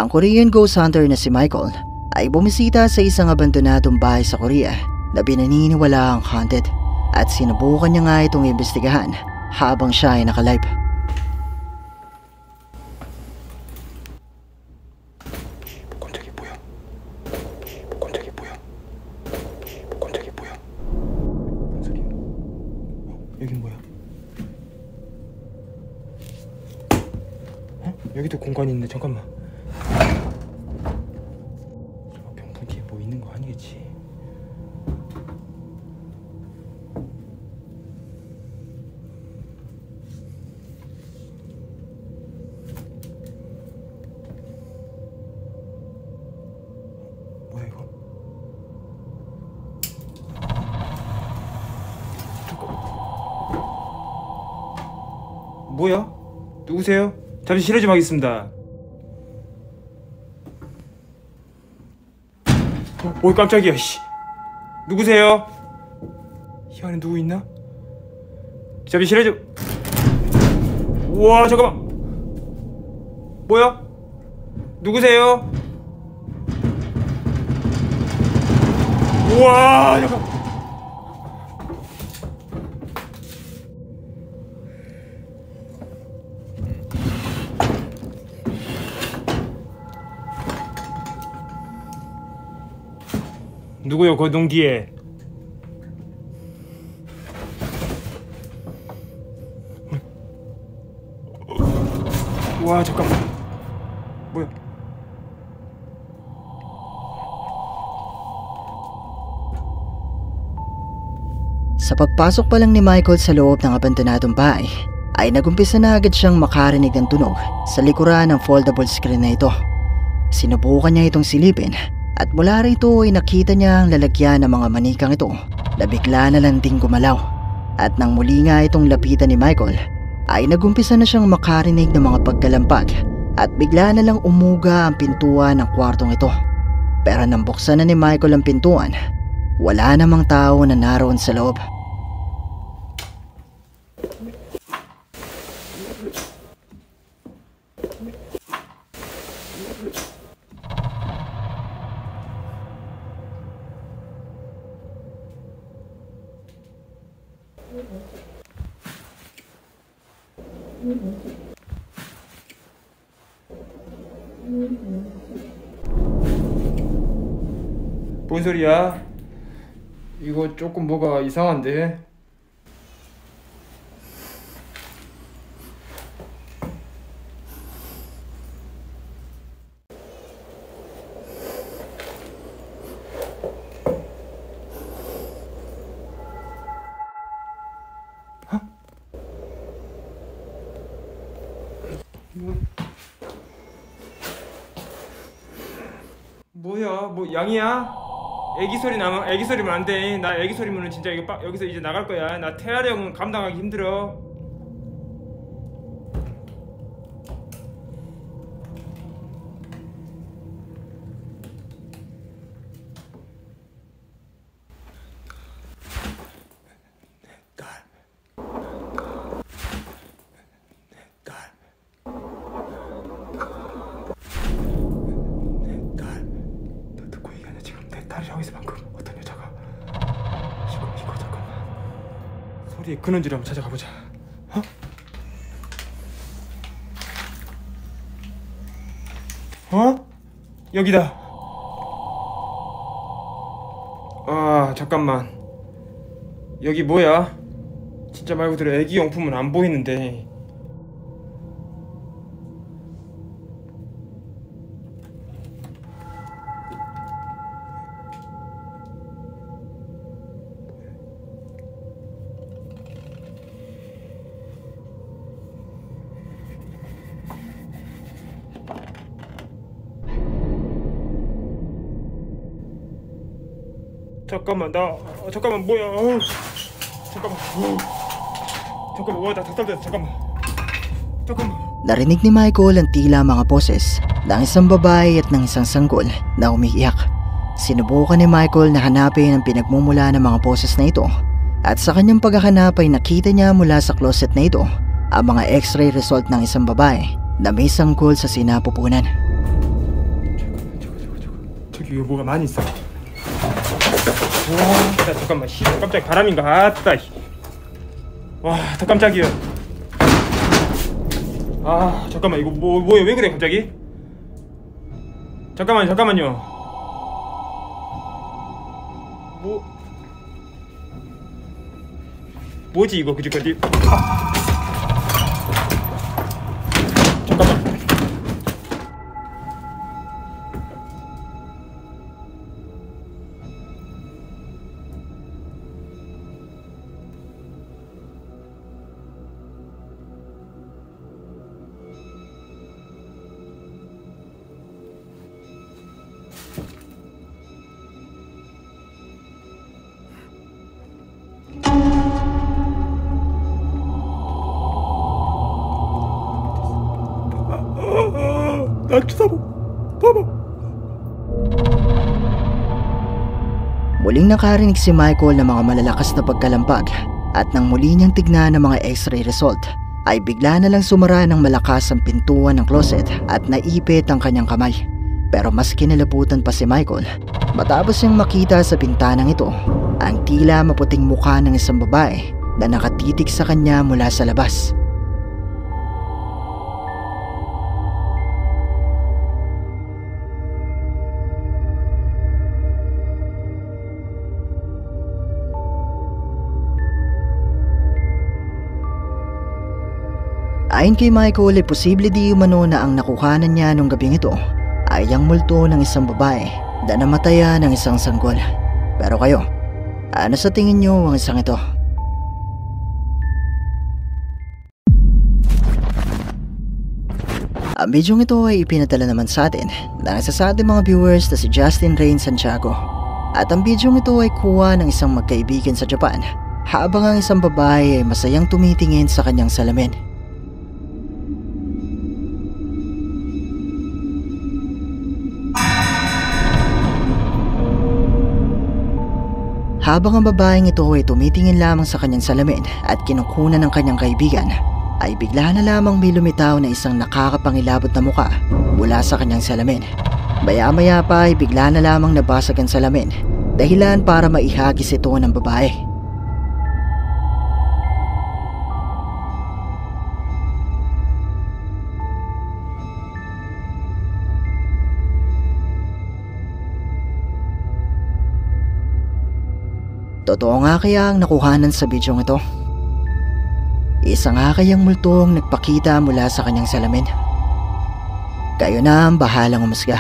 Ang Korean ghost hunter na si Michael ay bumisita sa isang abandonadong bahay sa Korea na pinaniniwalaang haunted at sinubukan niya nga itong imbestigahan habang siya ay nakalive. 깜짝이야 뭐야? 깜짝이야 뭐야? 깜짝이야 뭐야? 뭔 소리야? 여긴 뭐야? 여기도 공간이 있는데 잠깐만. 병풍 뒤에 뭐 있는 거 아니겠지? 뭐야 이거? 뭐야? 누구세요? 잠시 실례 좀 하겠습니다. 오 깜짝이야. 씨. 누구세요? 이 안에 누구 있나? 잠시 실례 좀. 우와 잠깐만. 뭐야? 누구세요? 우와 잠깐. 누구요 거동 뒤에? 와 잠깐만. 뭐야? Sa pagpasok pa lang ni Michael sa loob ng abandonadong bahay ay nagumpisa na agad siyang makarinig ng tunog sa likuran ng foldable screen na ito. Sinubukan niya itong silipin at mula rito ay nakita niya ang lalagyan ng mga manikang ito na bigla na lang ding gumalaw. At nang muli nga itong lapitan ni Michael ay nagumpisa na siyang makarinig ng mga pagkalampag at bigla na lang umuga ang pintuan ng kwartong ito. Pero nang buksan na ni Michael ang pintuan, wala namang tao na naroon sa loob. 뭔 소리야? 이거 조금 뭐가 이상한데? 뭐야? 뭐 양이야? 애기 소리 나면 애기 소리면 안 돼. 나 애기 소리면은 진짜 이거 여기서 이제 나갈 거야. 나 태아령은 감당하기 힘들어. 딸이 여기서 방금 어떤 여자가 이거 잠깐만 소리에 근원지를 한번 찾아가 보자. 어? 여기다. 아 잠깐만 여기 뭐야? 진짜 말 그대로 애기 용품은 안 보이는데. 잠깐만 잠깐만 뭐야? 잠깐만 와 나 답답해. 잠깐만. Narinig ni Michael ang tila mga boses ng isang babae at ng isang sanggol na umiiyak. Sinubukan ni Michael na hanapin ang pinagmumula ng mga boses na ito at sa kanyang paghahanap ay nakita niya mula sa closet na ito ang mga x-ray result ng isang babae na may sanggol sa sinapupunan. 저기 이거 뭐가 많이 있어. 와, 잠깐만. 씨, 깜짝 바람인가? 아따. 와, 더 깜짝이야. 아, 잠깐만. 이거 뭐야? 왜 그래 갑자기? 잠깐만요. 뭐지 이거 그지까지? 잠깐만. 나 쳐다봐. 봐봐. Muling nakarinig si Michael ng mga malalakas na pagkalampag at nang muli niyang tignan ang mga x-ray result ay bigla na lang sumara ng malakas ang pintuan ng closet at naipit ang kanyang kamay. Pero mas kinalabutan pa si Michael matapos niyang makita sa bintanang ito ang tila maputing mukha ng isang babae na nakatitig sa kanya mula sa labas. Ayon kay Michael ay posible di umano na ang nakuhanan niya nung gabing ito ay ang multo ng isang babae na namataya ng isang sanggol. Pero kayo, ano sa tingin niyo ang isang ito? Ang bidyong ito ay ipinadala naman sa atin ng isa sa ating mga viewers na si Justin Rain Santiago. At ang bidyong ito ay kuha ng isang magkaibigan sa Japan habang ang isang babae ay masayang tumitingin sa kanyang salamin. Habang ang babaeng ito ay tumitingin lamang sa kanyang salamin at kinukunan ng kanyang kaibigan, ay bigla na lamang may lumitaw na isang nakakapangilabot na muka mula sa kanyang salamin. Maya-maya pa ay bigla na lamang nabasag ang salamin, dahilan para maihagis ito ng babae. Totoo nga kaya ang nakuhanan sa bidyong ito? Isa nga kayang multong nagpakita mula sa kanyang salamin? Kayo na ang bahalang umusga.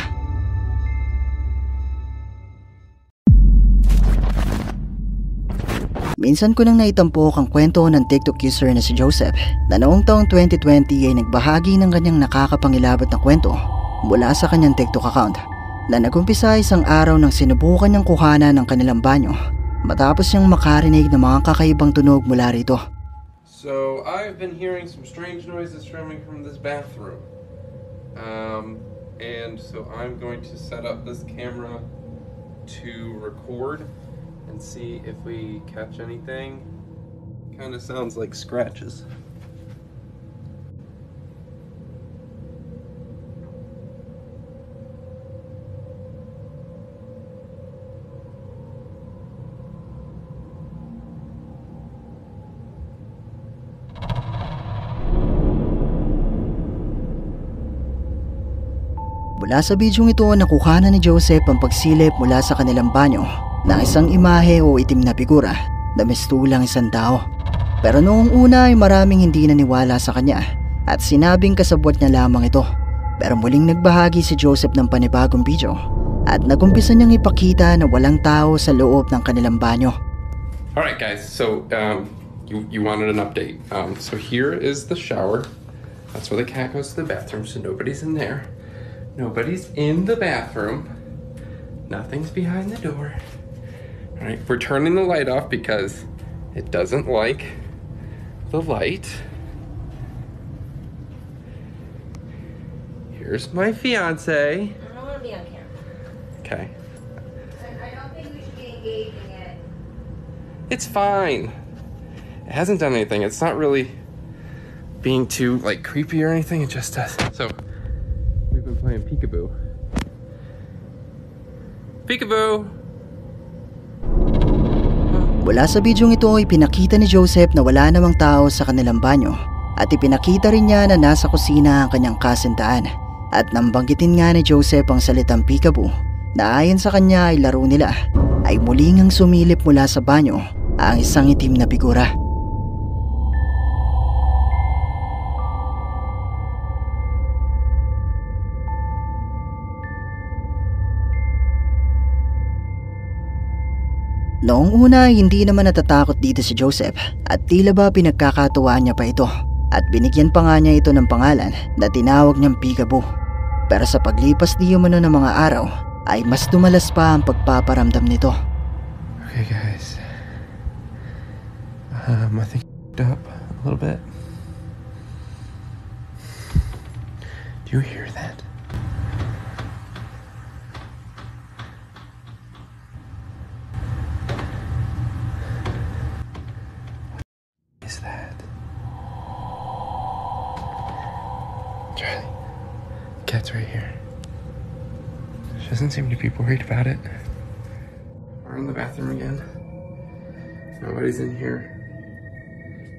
Minsan ko nang naitampok ang kwento ng TikTok user na si Joseph na noong taong 2020 ay nagbahagi ng kanyang nakakapangilabot na kwento mula sa kanyang TikTok account na nagumpisa isang araw nang sinubukan niyang kuhanan ng kanilang banyo matapos niyang makarinig ng mga kakaibang tunog mula rito. So, I've been hearing some strange noises coming from this bathroom. And so I'm going to set up this camera to record and see if we catch anything. Kind of sounds like scratches. Mula sa bidyong ito, nakuhanan ni Joseph ang pagsilip mula sa kanilang banyo ng isang imahe o itim na figura na mistulang isang tao. Pero noong una ay maraming hindi naniwala sa kanya at sinabing kasabwat niya lamang ito. Pero muling nagbahagi si Joseph ng panibagong video at nagumpisa niyang ipakita na walang tao sa loob ng kanilang banyo. Alright guys, so you wanted an update. So here is the shower. That's where the cat goes to the bathroom, so nobody's in there. Nobody's in the bathroom. Nothing's behind the door. All right, we're turning the light off because it doesn't like the light. Here's my fiance. I don't want to be on camera. Okay. I don't think we should be engaging it. It's fine. It hasn't done anything. It's not really being too like creepy or anything. It just does. So we've been playing peekaboo. Peekaboo! Mula sa bidyong ito ay pinakita ni Joseph na wala namang tao sa kanilang banyo at ipinakita rin niya na nasa kusina ang kanyang kasintahan at nang banggitin nga ni Joseph ang salitang peekaboo na ayon sa kanya ay laro nila ay muling ang sumilip mula sa banyo ang isang itim na figura. Noong una hindi naman natatakot dito si Joseph at tila ba pinagkakatuwaan niya pa ito at binigyan pa nga niya ito ng pangalan na tinawag niyang Peekaboo. Pero sa paglipas di umano ng mga araw ay mas dumalas pa ang pagpaparamdam nito. Okay guys, I think up a little bit. Do you hear that? Is that? Charlie, cat's right here. She doesn't seem to be worried about it. We're in the bathroom again. Nobody's in here.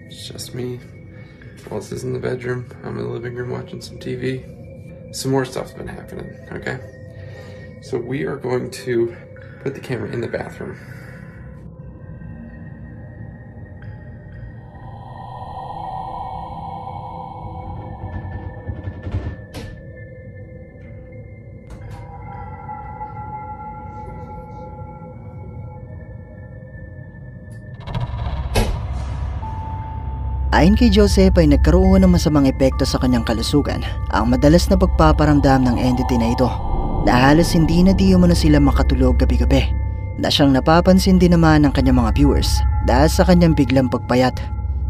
It's just me. Wallace is in the bedroom. I'm in the living room watching some TV. Some more stuff's been happening, okay? So we are going to put the camera in the bathroom. Ayon kay Joseph ay nagkaroon ng masamang epekto sa kanyang kalusugan ang madalas na pagpaparamdam ng entity na ito na halos hindi na di umano sila makatulog gabi-gabi na siyang napapansin din naman ng kanyang mga viewers dahil sa kanyang biglang pagpayat.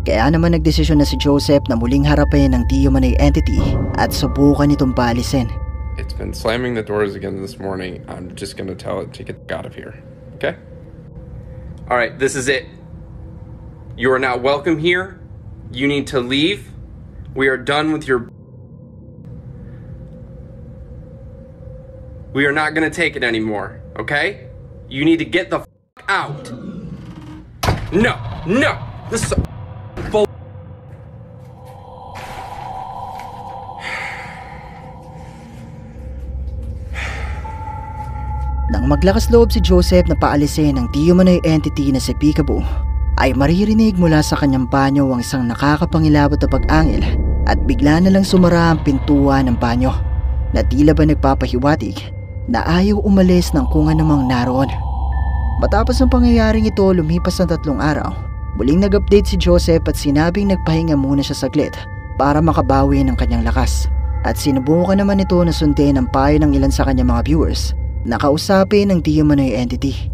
Kaya naman nagdesisyon na si Joseph na muling harapin ang di umano'y entity at subukan itong paalisin. It's been slamming the doors again this morning. I'm just gonna tell it to get out of here, okay? Alright, this is it. You are not welcome here. You need to leave. We are done with your... We are not gonna take it anymore, okay? You need to get the f*** out. No, no, this is bull. Nang maglakas loob si Joseph na paalisin ang di umano'y entity na si Peekaboo, ay maririnig mula sa kanyang banyo ang isang nakakapangilabot na pag-angil at bigla na lang sumara ang pintuan ng banyo na tila ba nagpapahiwatig na ayaw umalis ng kung anumang naroon. Matapos ang pangyayaring ito, lumipas ng 3 araw. Muling nag-update si Joseph at sinabing nagpahinga muna siya saglit para makabawi ng kanyang lakas. At sinubukan naman ito na sundin ang payo ng ilan sa kanyang mga viewers na kausapin ang di umano'y entity.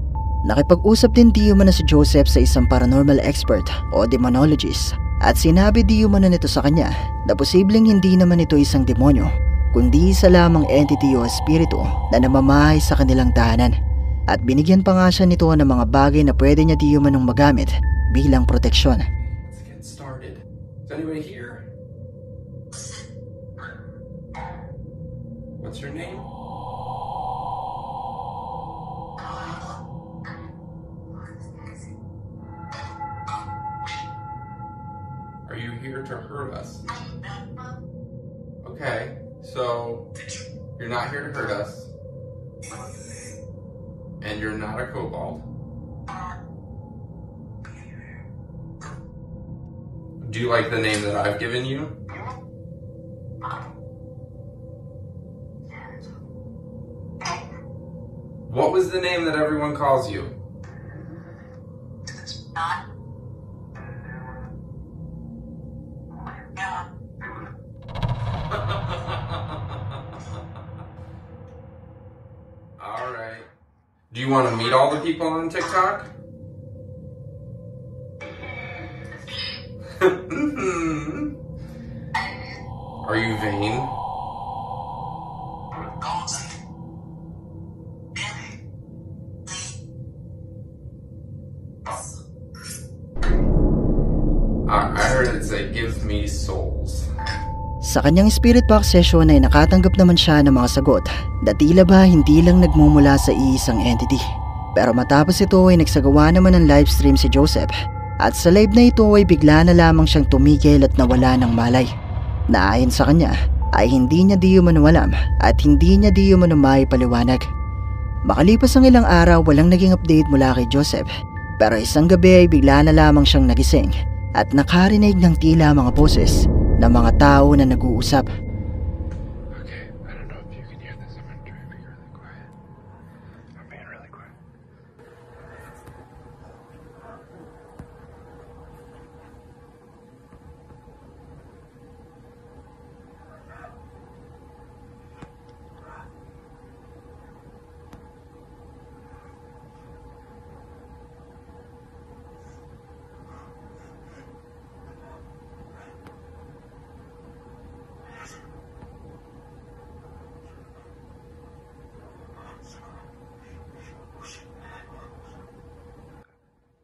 Nakipag-usap din di umano si Joseph sa isang paranormal expert o demonologist at sinabi di umano nito sa kanya na posibleng hindi naman ito isang demonyo kundi isa lamang entity o espiritu na namamahay sa kanilang tahanan at binigyan pa nga siya nito ng mga bagay na pwede niya di umanong magamit bilang proteksyon. Let's get started. Is anybody here? What's your name? Are you here to hurt us? Okay, so you're not here to hurt us. And you're not a kobold. Do you like the name that I've given you? What was the name that everyone calls you? Alright. Do you want to meet all the people on TikTok? Are you vain? I heard it say, give me souls. Sa kanyang spirit box session ay nakatanggap naman siya ng mga sagot na tila ba hindi lang nagmumula sa iisang entity. Pero matapos ito ay nagsagawa naman ng live stream si Joseph at sa live na ito ay bigla na lamang siyang tumigil at nawala ng malay. Na ayon sa kanya ay hindi niya di umano alam at hindi niya di umano maipaliwanag. Makalipas ang ilang araw walang naging update mula kay Joseph pero isang gabi ay bigla na lamang siyang nagising at nakarinig ng tila mga boses ng mga tao na nag-uusap. Okay, I don't know if you can hear this. I'm gonna try to be really quiet. I'm being really quiet.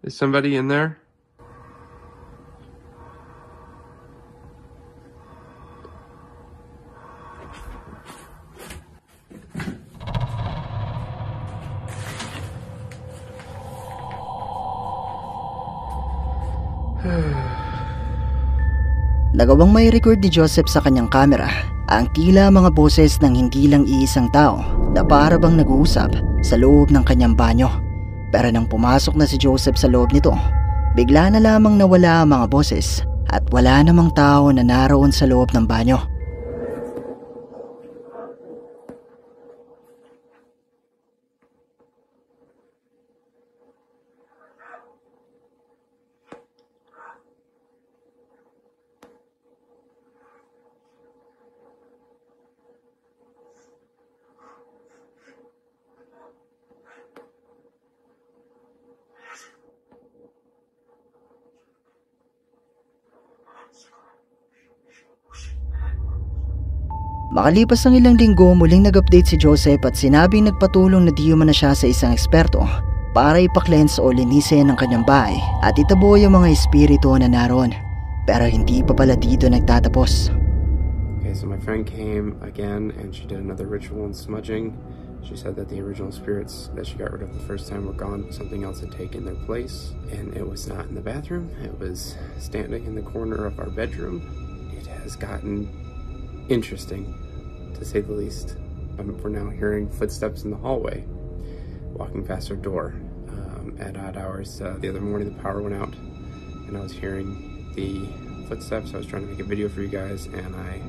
Is somebody in there? Nagawang may record ni Joseph sa kanyang camera ang tila mga boses ng hindi lang iisang tao na para bang nag-uusap sa loob ng kanyang banyo. Pero nang pumasok na si Joseph sa loob nito, bigla na lamang nawala ang mga boses at wala namang tao na naroon sa loob ng banyo. Makalipas ang ilang linggo, muling nag-update si Joseph at sinabing nagpatulong na di umano siya sa isang eksperto para ipa-cleanse o linisin ang kanyang bahay at itabo yung mga espiritu na naroon. Pero hindi pa pala dito nagtatapos. Okay, so my friend came again and she did another ritual in smudging. She said that the original spirits that she got rid of the first time were gone, but something else had taken their place. And it was not in the bathroom, it was standing in the corner of our bedroom. It has gotten interesting, to say the least. We're now hearing footsteps in the hallway, walking past our door. At odd hours, the other morning the power went out, and I was hearing the footsteps. I was trying to make a video for you guys, and I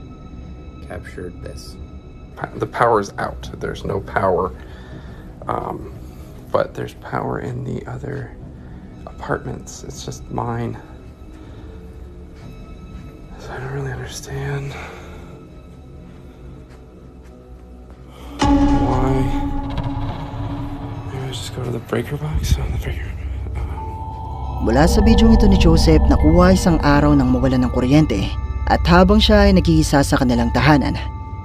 captured this. The power is out. There's no power, but there's power in the other apartments. It's just mine. So I don't really understand why. Maybe I just go to the breaker box. Oh, the breaker. Mula sa bidyong ito ni Joseph, nakuha isang araw nang mawalan ng kuryente at habang siya ay nag-iisa sa kanilang tahanan,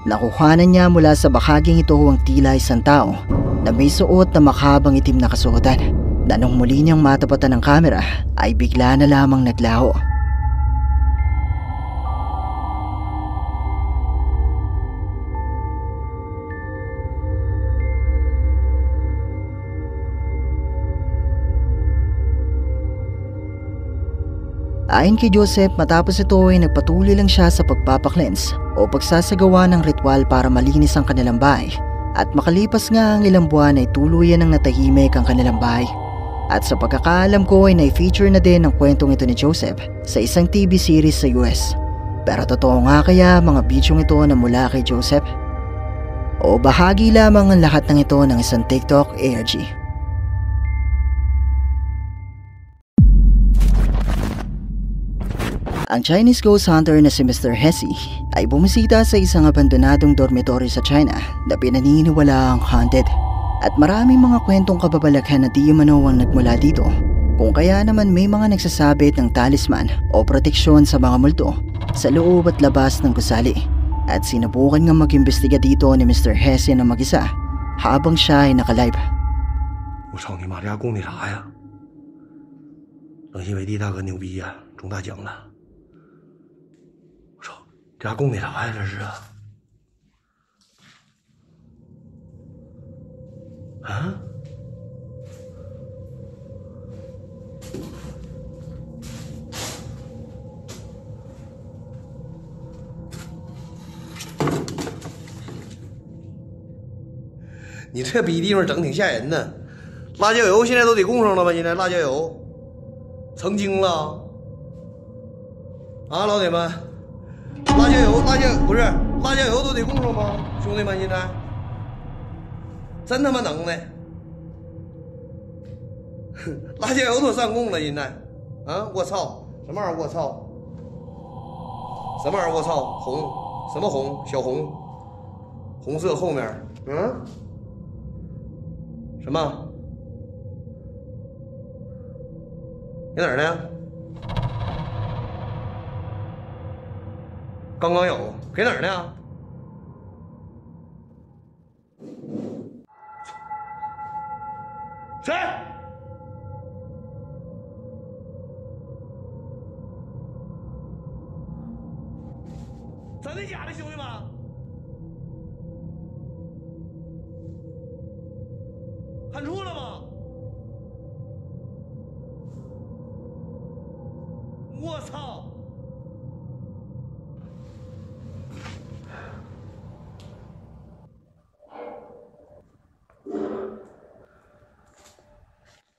nakuhanan niya mula sa bahaging ito ang tila isang tao na may suot na makabang itim na kasuotan na nung muli niyang matapatan ng kamera ay bigla na lamang naglaho. Ayon kay Joseph, matapos ito ay nagpatuloy lang siya sa pagpapaklens o pagsasagawa ng ritual para malinis ang kanilang bahay at makalipas nga ang ilang buwan ay tuluyan ng natahimik ang kanilang bahay. At sa pagkakaalam ko ay na-feature na din ang kwentong ito ni Joseph sa isang TV series sa US. Pero totoo nga kaya mga bidyong ito na mula kay Joseph? O bahagi lamang ang lahat ng ito ng isang TikTok ARG? Ang Chinese ghost hunter na si Mr. Hesse ay bumisita sa isang abandonadong dormitory sa China na pinaniniwalaang haunted. At maraming mga kwentong kababalaghan na di umano ang nagmula dito, kung kaya naman may mga nagsasabit ng talisman o proteksyon sa mga multo sa loob at labas ng gusali. At sinubukan nga mag-imbestiga dito ni Mr. Hesse na mag-isa habang siya ay nakalive. 我操你妈，这家供那啥呀？冷心伟地大哥牛逼呀，中大奖了！我操，这还供的啥呀？这是啊？啊？你这逼地方整挺吓人呢。辣椒油现在都得供上了吧？现在辣椒油成精了啊，老铁们！辣椒油，不是辣椒油都得供上吗？兄弟们，现在真他妈能耐！辣椒油都上供了，现在啊！我操，什么玩意儿？我操！什么玩意儿？我操！红什么红？小红，红色后面，嗯？什么？在哪儿呢？刚刚有，给哪儿呢？谁？真的假的，兄弟们？看错了吗？我操！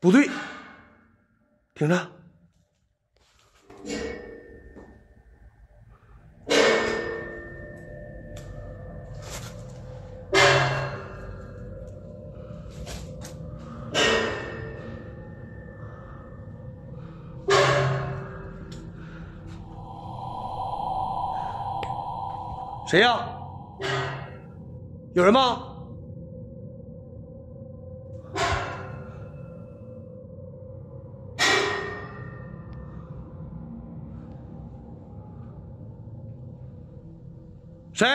不对，听着。谁呀？有人吗？谁？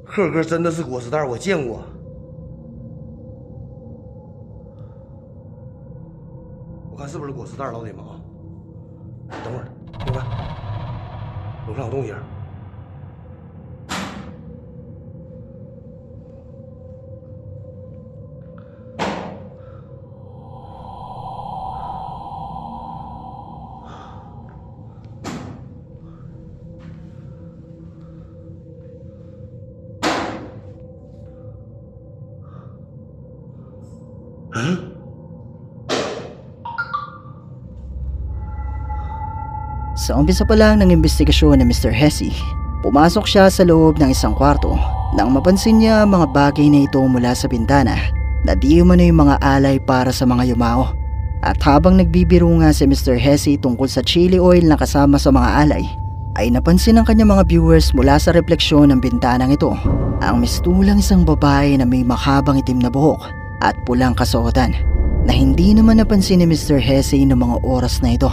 贺哥真的是果实袋，我见过。我看是不是果实袋，老铁们啊！等会儿，听看，楼上有动静。Sa umpisa pa lang ng investigasyon ni Mr. Hesse, pumasok siya sa loob ng isang kwarto nang mapansin niya mga bagay na ito mula sa bintana na di umano yung mga alay para sa mga yumao. At habang nagbibiro nga si Mr. Hesse tungkol sa chili oil na kasama sa mga alay, ay napansin ng kanyang mga viewers mula sa refleksyon ng bintanang ito ang mistulang isang babae na may mahabang itim na buhok at pulang kasuotan na hindi naman napansin ni Mr. Hesse noong mga oras na ito.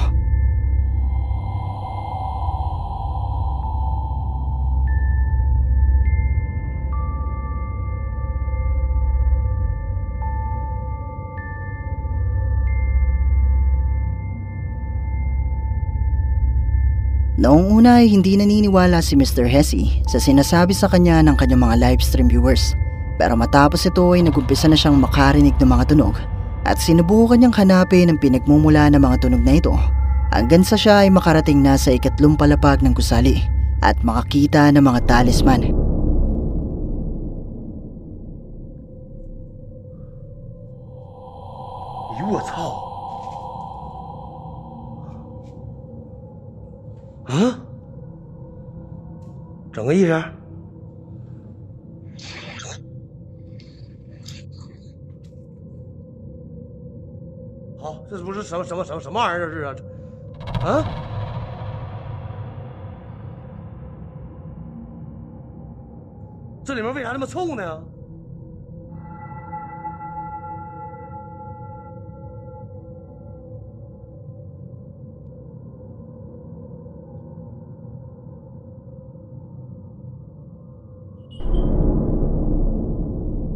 Noong una ay hindi naniniwala si Mr. Hesse sa sinasabi sa kanya ng kanyang mga livestream viewers. Pero matapos ito ay nagumpisa na siyang makarinig ng mga tunog at sinubukan niyang hanapin ang pinagmumula ng mga tunog na ito hanggang sa siya ay makarating na sa ikatlong palapag ng gusali at makakita ng mga talisman.我操！嗯，整个意思。好，这不是什么玩意儿？这是啊？啊？这里面为啥那么臭呢？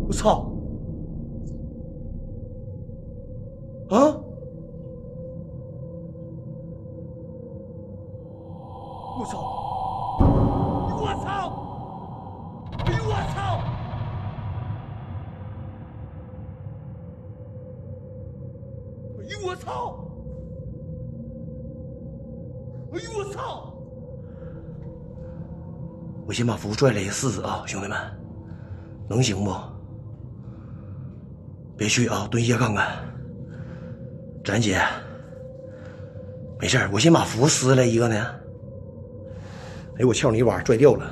我操！啊！我操！我操！哎呦我操！哎呦我操！哎呦我操！我先把符拽来试试啊，兄弟们，能行不？别去啊，蹲下看看。展姐，没事儿，我先把符撕来一个呢。哎，我撬你一把拽掉了。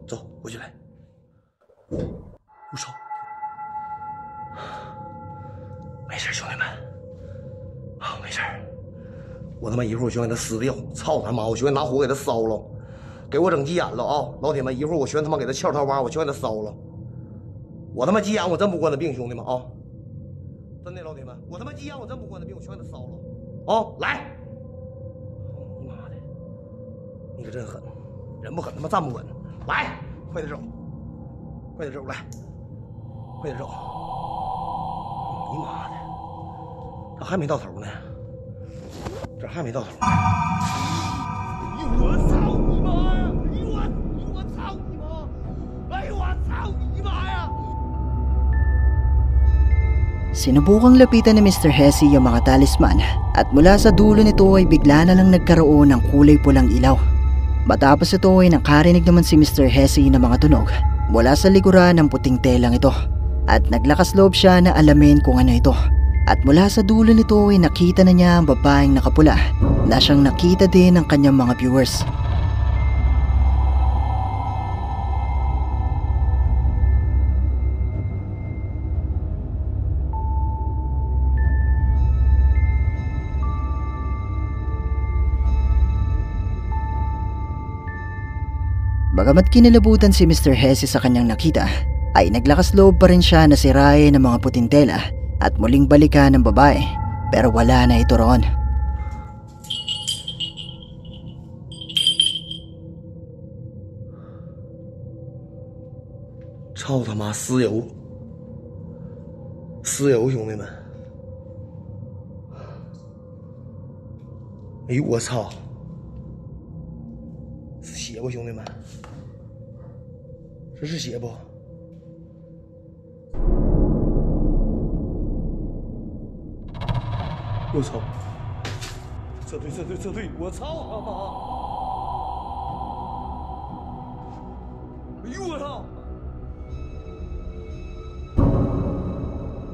走，回去来。我操！没事，兄弟们，啊，没事。我他妈一会儿就给它撕掉！操他妈！我全拿火给它烧了，给我整急眼了啊！老铁们，一会儿我全他妈给它撬桃花，我全给它烧了。我他妈急眼，我真不惯他病，兄弟们啊！真的，老铁们，我他妈急眼，我真不惯他病，我全给它烧了。啊，来！你妈的，你可真狠，人不狠他妈站不稳。来，快点走，快点走，来，快点走！你妈的，这还没到头呢。这还没到头呢！哎呦我操你妈呀！哎呦我操你妈！哎呦我操你妈呀! Sinubukang lapitan ni Mr. Hesse yung mga talisman at mula sa dulo nito ay bigla na lang nagkaroon ng kulay pulang ilaw. Matapos ito ay nakarinig naman si Mr. Hesse ng mga tunog mula sa likuran ng puting telang ito at naglakas loob siya na alamin kung ano ito. At mula sa dulo nito ay nakita na niya ang babaeng nakapula na siyang nakita din ng kanyang mga viewers. Bagamat kinilabutan si Mr. Hesse sa kanyang nakita, ay naglakas loob pa rin siya na sirain ng mga puting tela at muling balikan ng babae, pero wala na ito roon.操他妈尸油！尸油，兄弟们！哎呦我操！是血不，兄弟们？这是血不？我操！撤退！撤退！撤退！我操他妈！哎呦我操！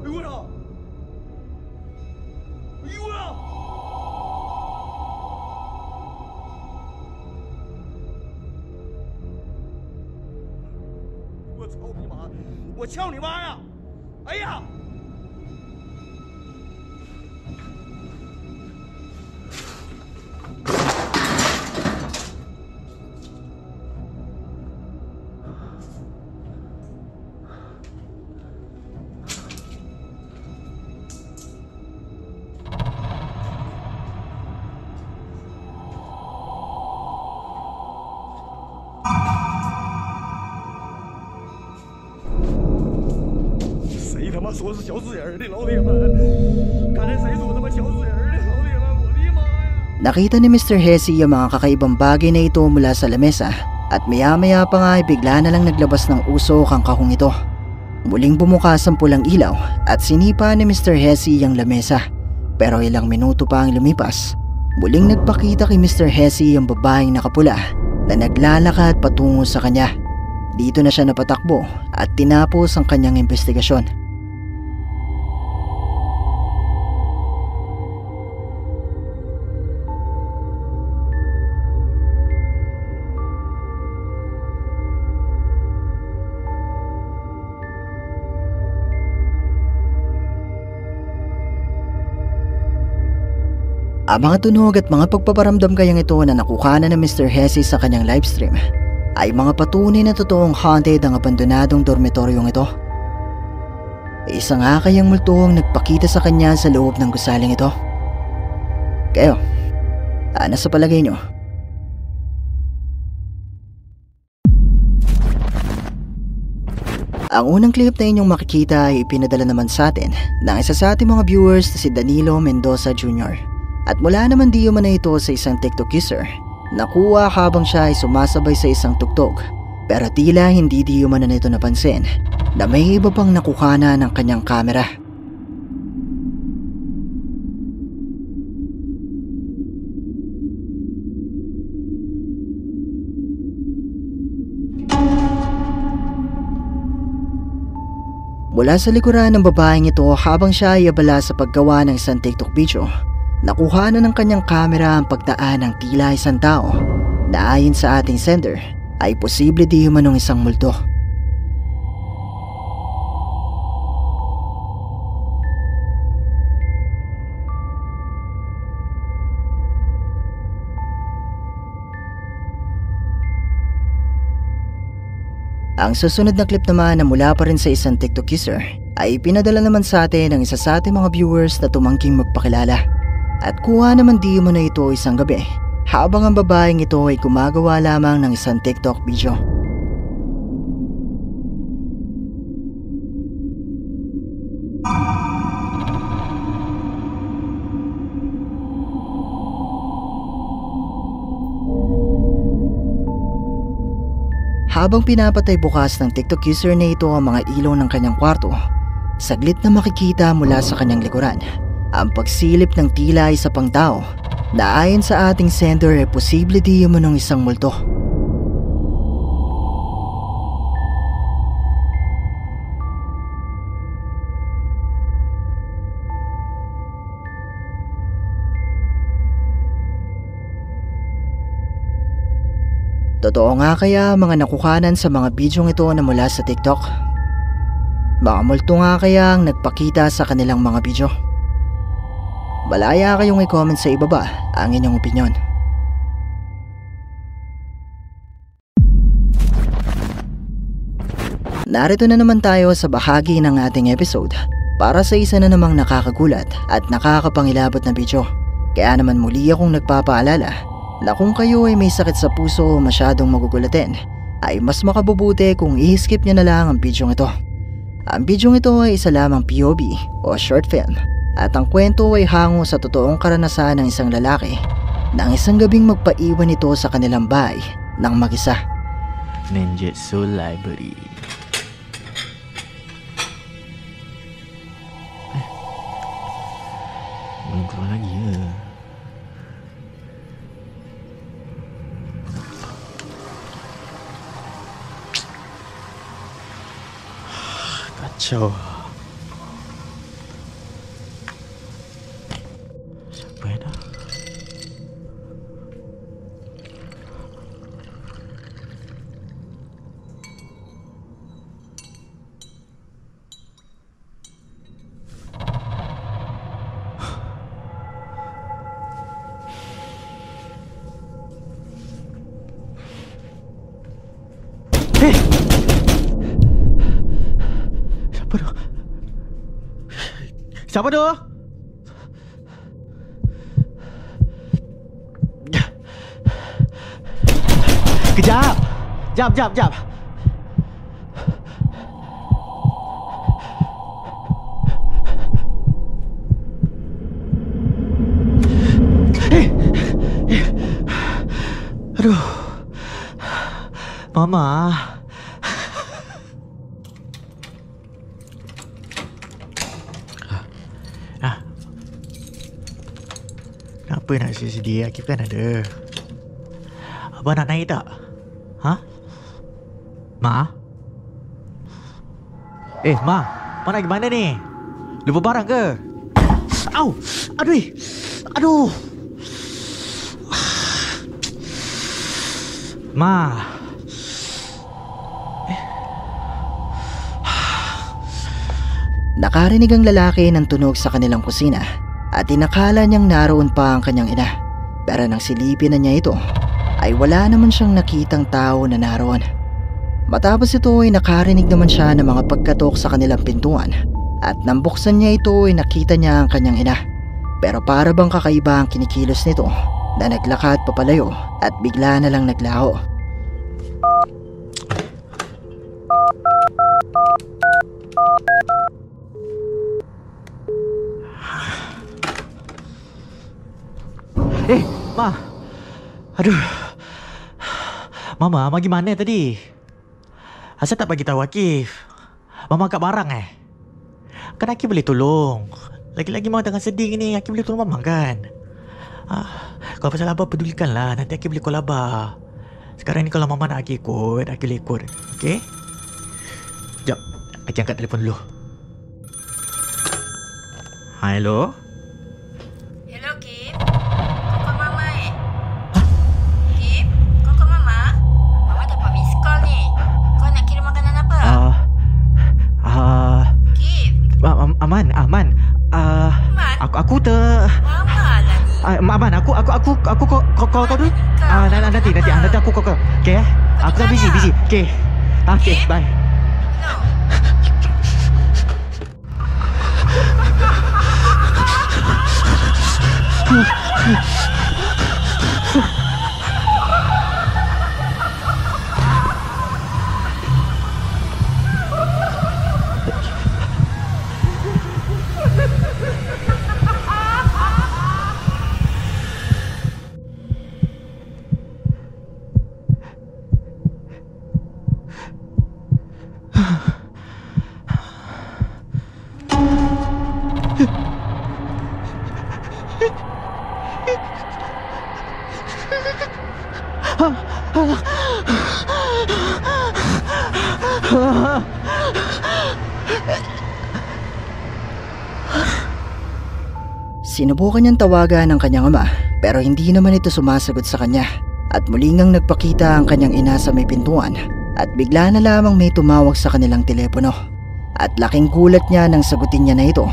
哎呦我操！哎呦我操！我操你妈！我撬你妈呀！哎呀！说是小死人的老铁们，刚才谁说他妈小死人的老铁们？我的妈呀！ Nakita ni Mr. Hesse yung mga kakaibang bagay na ito mula sa lamesa at maya-maya pa nga ay bigla na lang naglabas ng usok ang kahong ito. Muling bumukas ang pulang ilaw at sinipa ni Mr. Hesse ang lamesa. Pero ilang minuto pa ang lumipas, muling nagpakita kay Mr. Hesse ang babaeng nakapula na naglalakad patungo sa kanya. Dito na siya napatakbo at tinapos ang kanyang investigasyon. Ang mga tunog at mga pagpaparamdam kayang ito na nakuha na Mr. Hesse sa kanyang livestream ay mga patunay na totoong haunted ang abandonadong dormitoryong ito. Isa nga kayang multo ang nagpakita sa kanya sa loob ng gusaling ito. Kayo, Ano sa palagay nyo? Ang unang clip na inyong makikita ay ipinadala naman sa atin ng isa sa ating mga viewers na si Danilo Mendoza Jr. At mula naman di man na ito sa isang TikTok user. Nakuha habang siya ay sumasabay sa isang tugtog. Pero tila hindi di man na ito napansin na may iba pang nakuhana ng kanyang kamera. Mula sa likuran ng babaeng ito habang siya ay abala sa paggawa ng isang TikTok video, nakuha na ng kanyang kamera ang pagdaan ng tila isang tao na ayon sa ating sender ay posible di humanong isang multo. Ang susunod na clip naman na mula pa rin sa isang TikTok user ay pinadala naman sa atin ng isa sa ating mga viewers na tumangking magpakilala. At kuha naman di mo na ito isang gabi habang ang babaeng ito ay gumagawa lamang ng isang TikTok video. Habang pinapatay bukas ng TikTok user na ito ang mga ilaw ng kanyang kwarto, saglit na makikita mula sa kanyang likuran ang pagsilip ng tila isa pang tao na ayon sa ating sender ay posible di umanong isang multo. Totoo nga kaya mga nakuhanan sa mga bidyong ito na mula sa TikTok? Mga multo nga kaya ang nagpakita sa kanilang mga bidyo? Malaya kayong i-comment sa ibaba ang inyong opinyon. Narito na naman tayo sa bahagi ng ating episode para sa isa na namang nakakagulat at nakakapangilabot na bidyo. Kaya naman muli akong nagpapaalala na kung kayo ay may sakit sa puso o masyadong magugulatin, ay mas makabubuti kung i-skip nyo na lang ang bidyong ito. Ang bidyong ito ay isa lamang POV o short film at ang kwento ay hango sa totoong karanasan ng isang lalaki na isang gabing magpaiwan ito sa kanilang bahay ng mag-isa. Ninjutsu Library. Belum keluar lagi ya. Kacau. Siapa yang dah? Hei! Siapa tu? Siapa tu? Kejap! Jap! Aduh. Mama. Kenapa nak sedih-sedih? Akif kan ada. Abang nak naik tak? Ha? Ma? Ma. Ma nak gimana ni? Lupa barang ke? Au! Aduh! Ma. Nakarinig ang lalaki ng tunog sa kanilang kusina at inakala niyang naroon pa ang kanyang ina. Pero nang silipin na niya ito, ay wala naman siyang nakitang tao na naroon. Matapos ito ay nakarinig naman siya ng mga pagkatok sa kanilang pintuan at nang buksan niya ito ay nakita niya ang kanyang ina. Pero para bang kakaiba ang kinikilos nito na naglakad papalayo at bigla na lang naglaho. Ma. Aduh. Mama gimana tadi? Asal tak bagi tahu Akif. Mama kat barang Kan Akif boleh tolong. Lagi-lagi Mama tengah sedih ni, Akif boleh tolong Mama kan? Kalau pasal Abah pedulikanlah. Nanti Akif boleh call Abah. Sekarang ni kalau Mama nak Akif ikut, Akif boleh ikut. Okey? Sekejap. Akif angkat telefon dulu. Hello? Hello, Kim. Kau ke Mama Kim, kau ke Mama? Mama dapat miss call ni. Kau nak kirim makanan apa? Kim. Aman. Man? Aku ter Mama lah ni. Aman, aku call kau dulu. Nanti aku call kau. Okey Aku tak busy. Okey. Okey, bye. No. Sinubukan niyang tawagan ang kanyang ama pero hindi naman ito sumasagot sa kanya at muli ngang nagpakita ang kanyang ina sa may pintuan at bigla na lamang may tumawag sa kanilang telepono at laking gulat niya nang sagutin niya na ito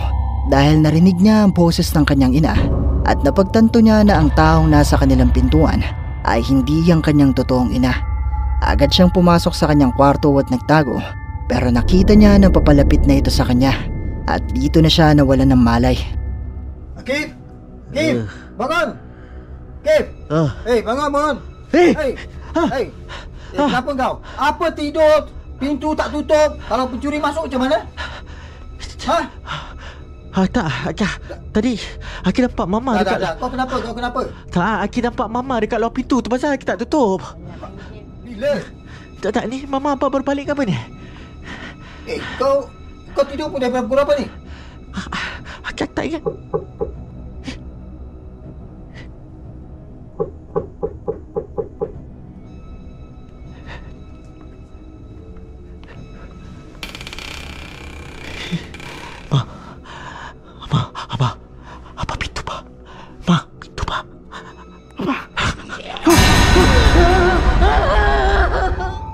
dahil narinig niya ang boses ng kanyang ina at napagtanto niya na ang taong nasa kanilang pintuan ay hindi ang kanyang totoong ina. Agad siyang pumasok sa kanyang kwarto at nagtago pero nakita niya na papalapit na ito sa kanya at dito na siya nawalan ng malay. Akif! Bangun! Akif! Bangun! Kenapa kau? Apa tidur? Pintu tak tutup? Kalau pencuri masuk macam mana? Tak, tadi Akif nampak Mama dekat... Tak. Kau kenapa? Tak, Akif nampak Mama dekat luar pintu tu pasal Akif tak tutup. Bila? Tak, ni Mama apa baru balik ke apa ni? Kau tidur pun dah pukul berapa ni? Akif tak ingat.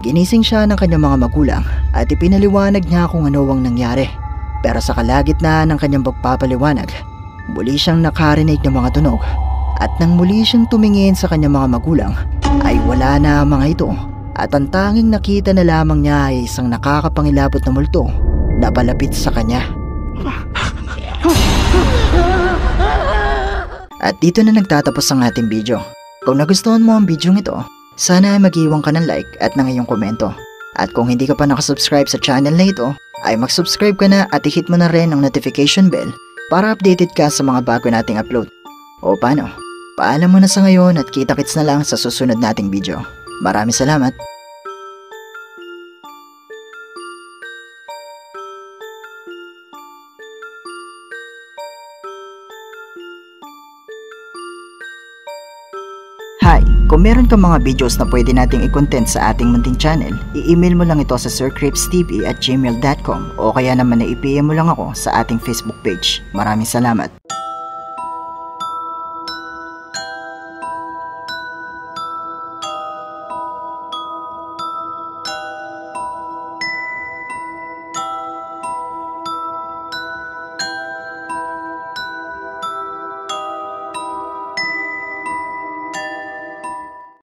Ginising siya ng kanyang mga magulang at ipinaliwanag niya kung ano ang nangyari. Pero sa kalagitnaan ng kanyang pagpapaliwanag, muli siyang nakarinig ng mga tunog. At nang muli siyang tumingin sa kanyang mga magulang, ay wala na ang mga ito. At ang tanging nakita na lamang niya ay isang nakakapangilabot na multo na palapit sa kanya. At dito na nagtatapos ang ating video. Kung nagustuhan mo ang video ito, sana ay mag-iwan ka ng like at ng iyong komento. At kung hindi ka pa nakasubscribe sa channel na ito, ay mag-subscribe ka na at i-hit mo na rin ang notification bell para updated ka sa mga bago nating upload. O paano? Paalam mo na sa ngayon at kita-kits na lang sa susunod nating video. Maraming salamat! Hi! Kung meron kang mga videos na pwede nating i-content sa ating munting channel, i-email mo lang ito sa sircripstv@gmail.com o kaya naman na i-PM mo lang ako sa ating Facebook page. Maraming salamat!